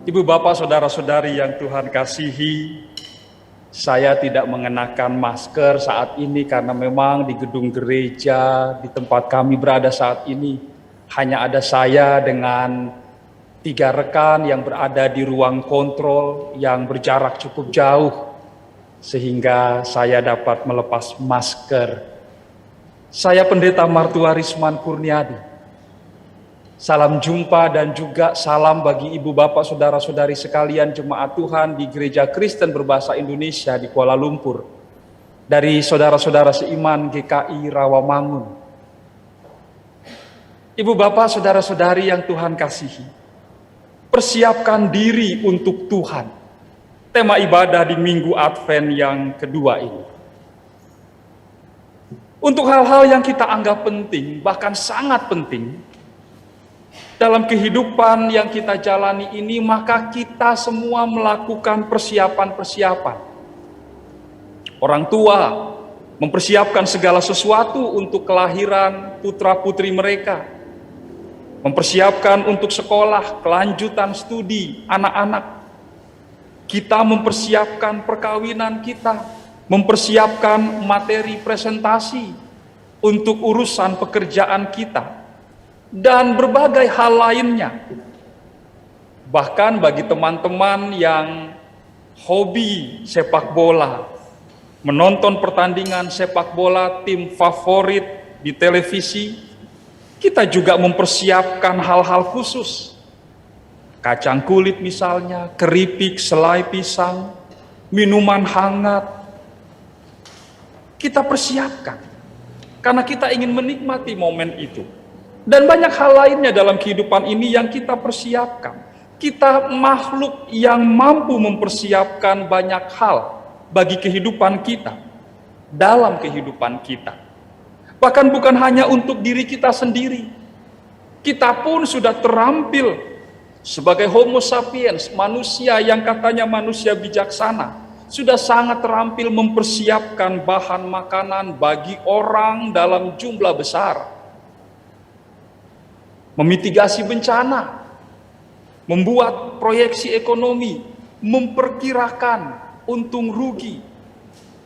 Ibu bapak saudara-saudari yang Tuhan kasihi, saya tidak mengenakan masker saat ini karena memang di gedung gereja di tempat kami berada saat ini hanya ada saya dengan 3 rekan yang berada di ruang kontrol yang berjarak cukup jauh sehingga saya dapat melepas masker. Saya Pendeta Martuarisman Kurniadi. Salam jumpa dan juga salam bagi ibu bapak saudara-saudari sekalian jemaat Tuhan di Gereja Kristen Berbahasa Indonesia di Kuala Lumpur. Dari saudara-saudara seiman GKI Rawamangun. Ibu bapak saudara-saudari yang Tuhan kasihi, persiapkan diri untuk Tuhan. Tema ibadah di Minggu Advent yang kedua ini. Untuk hal-hal yang kita anggap penting, bahkan sangat penting, dalam kehidupan yang kita jalani ini, maka kita semua melakukan persiapan-persiapan. Orang tua mempersiapkan segala sesuatu untuk kelahiran putra-putri mereka. Mempersiapkan untuk sekolah, kelanjutan studi anak-anak. Kita mempersiapkan perkawinan kita, mempersiapkan materi presentasi untuk urusan pekerjaan kita. Dan berbagai hal lainnya. Bahkan bagi teman-teman yang hobi sepak bola, menonton pertandingan sepak bola tim favorit di televisi, kita juga mempersiapkan hal-hal khusus. Kacang kulit misalnya, keripik, selai pisang, minuman hangat. Kita persiapkan karena kita ingin menikmati momen itu. Dan banyak hal lainnya dalam kehidupan ini yang kita persiapkan. Kita makhluk yang mampu mempersiapkan banyak hal bagi kehidupan kita, dalam kehidupan kita. Bahkan bukan hanya untuk diri kita sendiri. Kita pun sudah terampil sebagai Homo sapiens, manusia yang katanya manusia bijaksana, sudah sangat terampil mempersiapkan bahan makanan bagi orang dalam jumlah besar. Memitigasi bencana, membuat proyeksi ekonomi, memperkirakan untung rugi,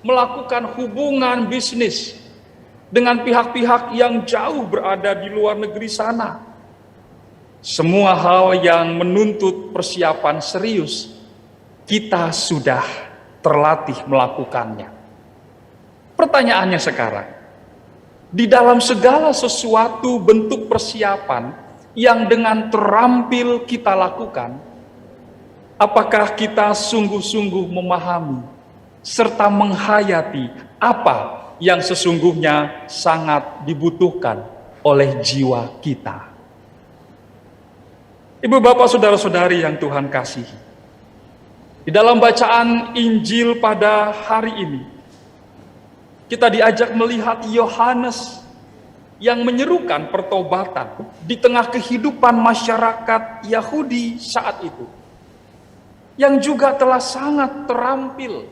melakukan hubungan bisnis dengan pihak-pihak yang jauh berada di luar negeri sana. Semua hal yang menuntut persiapan serius, kita sudah terlatih melakukannya. Pertanyaannya sekarang, di dalam segala sesuatu bentuk persiapan yang dengan terampil kita lakukan, apakah kita sungguh-sungguh memahami serta menghayati apa yang sesungguhnya sangat dibutuhkan oleh jiwa kita? Ibu bapak saudara-saudari yang Tuhan kasihi, di dalam bacaan Injil pada hari ini, kita diajak melihat Yohanes yang menyerukan pertobatan di tengah kehidupan masyarakat Yahudi saat itu, yang juga telah sangat terampil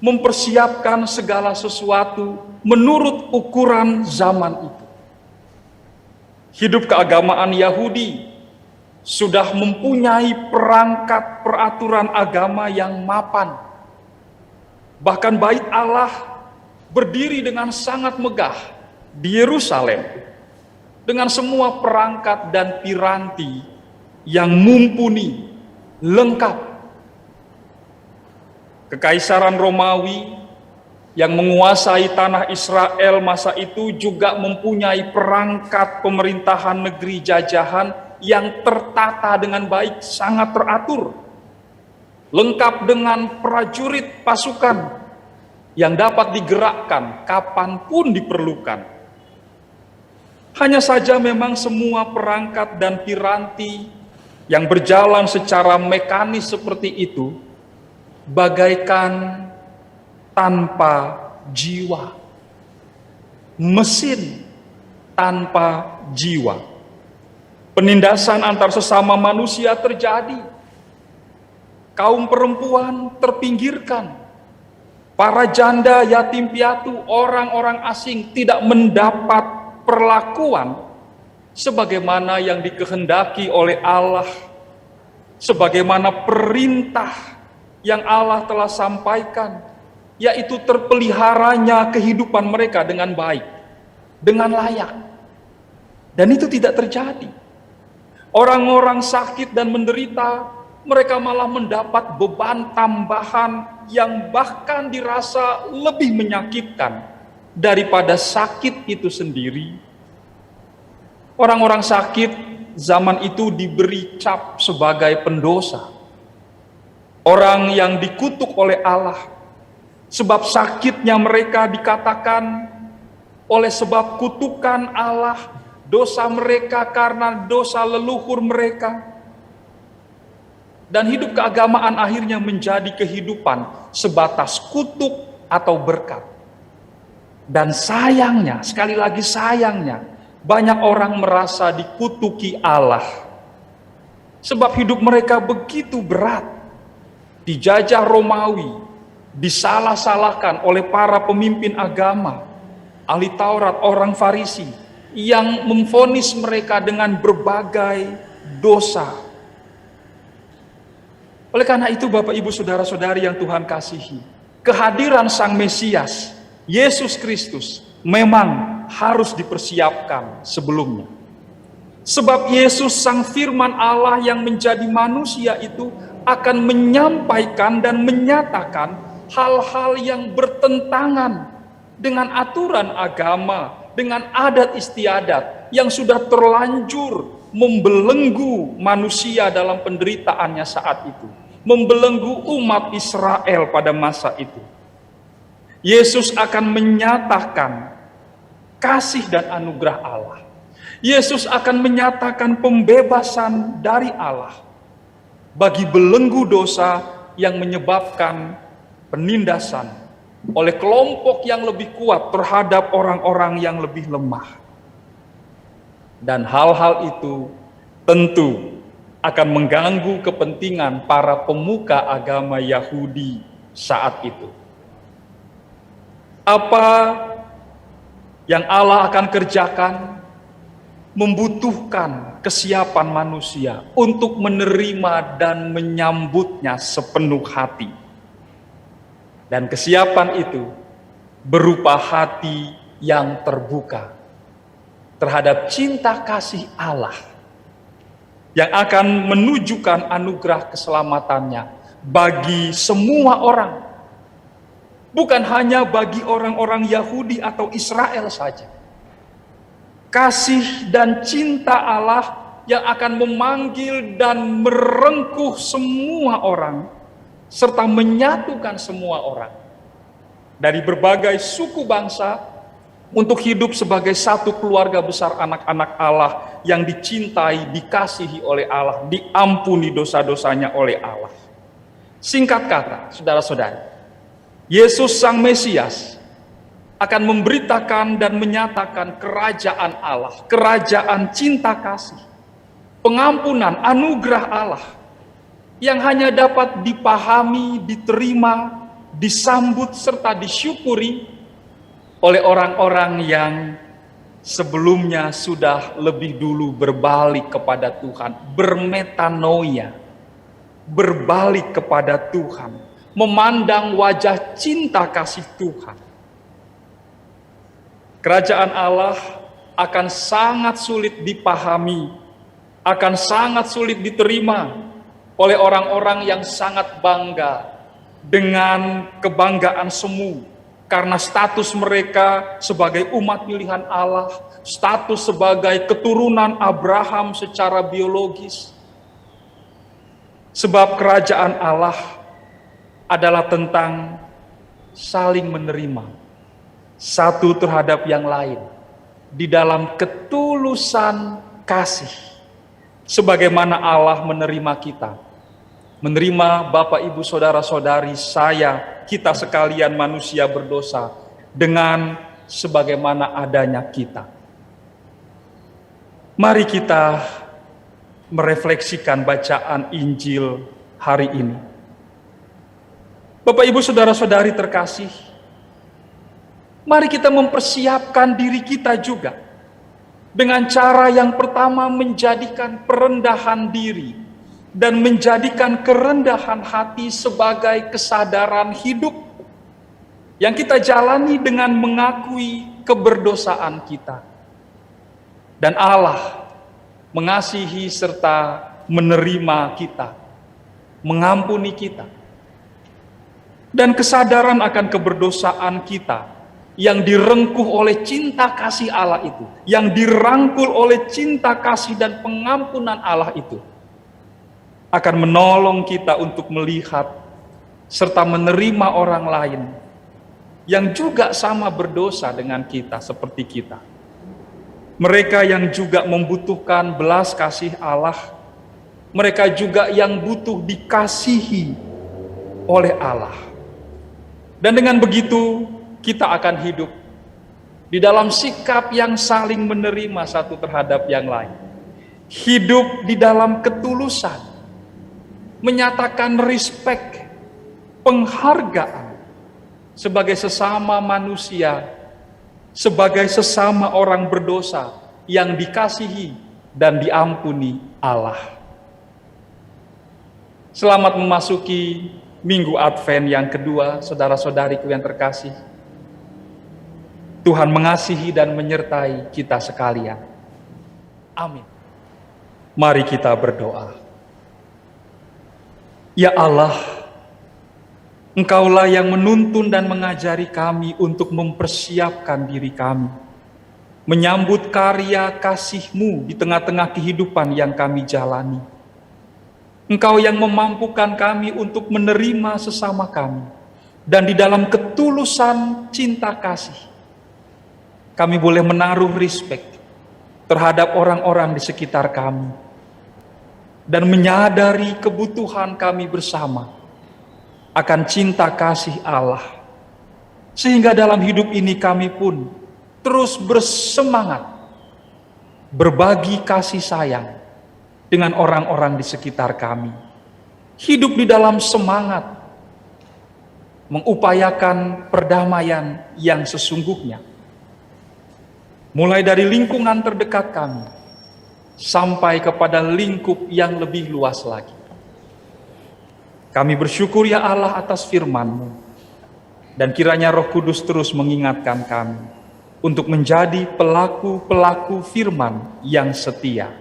mempersiapkan segala sesuatu menurut ukuran zaman itu. Hidup keagamaan Yahudi sudah mempunyai perangkat peraturan agama yang mapan. Bahkan bait Allah berdiri dengan sangat megah di Yerusalem dengan semua perangkat dan piranti yang mumpuni, lengkap. Kekaisaran Romawi yang menguasai tanah Israel masa itu juga mempunyai perangkat pemerintahan negeri jajahan yang tertata dengan baik, sangat teratur, lengkap dengan prajurit pasukan yang dapat digerakkan kapanpun diperlukan. Hanya saja memang semua perangkat dan piranti yang berjalan secara mekanis seperti itu bagaikan tanpa jiwa, mesin tanpa jiwa. Penindasan antar sesama manusia terjadi, kaum perempuan terpinggirkan, para janda, yatim piatu, orang-orang asing tidak mendapat perlakuan sebagaimana yang dikehendaki oleh Allah sebagaimana perintah yang Allah telah sampaikan, yaitu terpeliharanya kehidupan mereka dengan baik, dengan layak. Dan itu tidak terjadi. Orang-orang sakit dan menderita, mereka malah mendapat beban tambahan yang bahkan dirasa lebih menyakitkan daripada sakit itu sendiri. Orang-orang sakit zaman itu diberi cap sebagai pendosa, orang yang dikutuk oleh Allah, sebab sakitnya mereka dikatakan oleh sebab kutukan Allah, dosa mereka karena dosa leluhur mereka. Dan hidup keagamaan akhirnya menjadi kehidupan sebatas kutuk atau berkat. Dan sayangnya, sekali lagi sayangnya, banyak orang merasa dikutuki Allah. Sebab hidup mereka begitu berat. Dijajah Romawi, disalah-salahkan oleh para pemimpin agama, ahli Taurat, orang Farisi, yang memvonis mereka dengan berbagai dosa. Oleh karena itu, Bapak, Ibu, Saudara-saudari yang Tuhan kasihi, kehadiran Sang Mesias, Yesus Kristus, memang harus dipersiapkan sebelumnya. Sebab Yesus, Sang Firman Allah yang menjadi manusia itu, akan menyampaikan dan menyatakan hal-hal yang bertentangan dengan aturan agama, dengan adat istiadat yang sudah terlanjur membelenggu manusia dalam penderitaannya saat itu, membelenggu umat Israel pada masa itu. Yesus akan menyatakan kasih dan anugerah Allah. Yesus akan menyatakan pembebasan dari Allah bagi belenggu dosa yang menyebabkan penindasan oleh kelompok yang lebih kuat terhadap orang-orang yang lebih lemah. Dan hal-hal itu tentu akan mengganggu kepentingan para pemuka agama Yahudi saat itu. Apa yang Allah akan kerjakan membutuhkan kesiapan manusia untuk menerima dan menyambutnya sepenuh hati. Dan kesiapan itu berupa hati yang terbuka terhadap cinta kasih Allah yang akan menunjukkan anugerah keselamatannya bagi semua orang. Bukan hanya bagi orang-orang Yahudi atau Israel saja. Kasih dan cinta Allah yang akan memanggil dan merengkuh semua orang, serta menyatukan semua orang dari berbagai suku bangsa untuk hidup sebagai satu keluarga besar anak-anak Allah yang dicintai, dikasihi oleh Allah, diampuni dosa-dosanya oleh Allah. Singkat kata, saudara-saudari, Yesus Sang Mesias akan memberitakan dan menyatakan kerajaan Allah, kerajaan cinta kasih, pengampunan, anugerah Allah yang hanya dapat dipahami, diterima, disambut, serta disyukuri oleh orang-orang yang sebelumnya sudah lebih dulu berbalik kepada Tuhan, bermetanoia, berbalik kepada Tuhan, memandang wajah cinta kasih Tuhan. Kerajaan Allah akan sangat sulit dipahami, akan sangat sulit diterima oleh orang-orang yang sangat bangga dengan kebanggaan semu karena status mereka sebagai umat pilihan Allah, status sebagai keturunan Abraham secara biologis. Sebab kerajaan Allah adalah tentang saling menerima satu terhadap yang lain di dalam ketulusan kasih, sebagaimana Allah menerima kita, menerima Bapak, Ibu, Saudara-saudari, saya, kita sekalian manusia berdosa dengan sebagaimana adanya kita. Mari kita merefleksikan bacaan Injil hari ini. Bapak, Ibu, Saudara-saudari terkasih, mari kita mempersiapkan diri kita juga dengan cara yang pertama menjadikan perendahan diri dan menjadikan kerendahan hati sebagai kesadaran hidup yang kita jalani dengan mengakui keberdosaan kita. Dan Allah mengasihi serta menerima kita, mengampuni kita. Dan kesadaran akan keberdosaan kita yang direngkuh oleh cinta kasih Allah itu, yang dirangkul oleh cinta kasih dan pengampunan Allah itu, akan menolong kita untuk melihat serta menerima orang lain yang juga sama berdosa dengan kita seperti kita. Mereka yang juga membutuhkan belas kasih Allah, mereka juga yang butuh dikasihi oleh Allah. Dan dengan begitu kita akan hidup di dalam sikap yang saling menerima satu terhadap yang lain. Hidup di dalam ketulusan, menyatakan respect, penghargaan sebagai sesama manusia, sebagai sesama orang berdosa yang dikasihi dan diampuni Allah. Selamat memasuki Minggu Advent yang kedua, saudara-saudariku yang terkasih. Tuhan mengasihi dan menyertai kita sekalian. Amin. Mari kita berdoa. Ya Allah, Engkaulah yang menuntun dan mengajari kami untuk mempersiapkan diri kami, menyambut karya kasih-Mu di tengah-tengah kehidupan yang kami jalani. Engkau yang memampukan kami untuk menerima sesama kami, dan di dalam ketulusan cinta kasih, kami boleh menaruh respect terhadap orang-orang di sekitar kami, dan menyadari kebutuhan kami bersama akan cinta kasih Allah, sehingga dalam hidup ini kami pun terus bersemangat berbagi kasih sayang dengan orang-orang di sekitar kami. Hidup di dalam semangat mengupayakan perdamaian yang sesungguhnya, mulai dari lingkungan terdekat kami sampai kepada lingkup yang lebih luas lagi. Kami bersyukur ya Allah atas firman-Mu, dan kiranya Roh Kudus terus mengingatkan kami untuk menjadi pelaku-pelaku firman yang setia.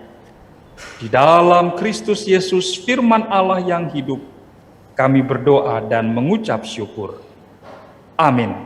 Di dalam Kristus Yesus, firman Allah yang hidup, kami berdoa dan mengucap syukur. Amin.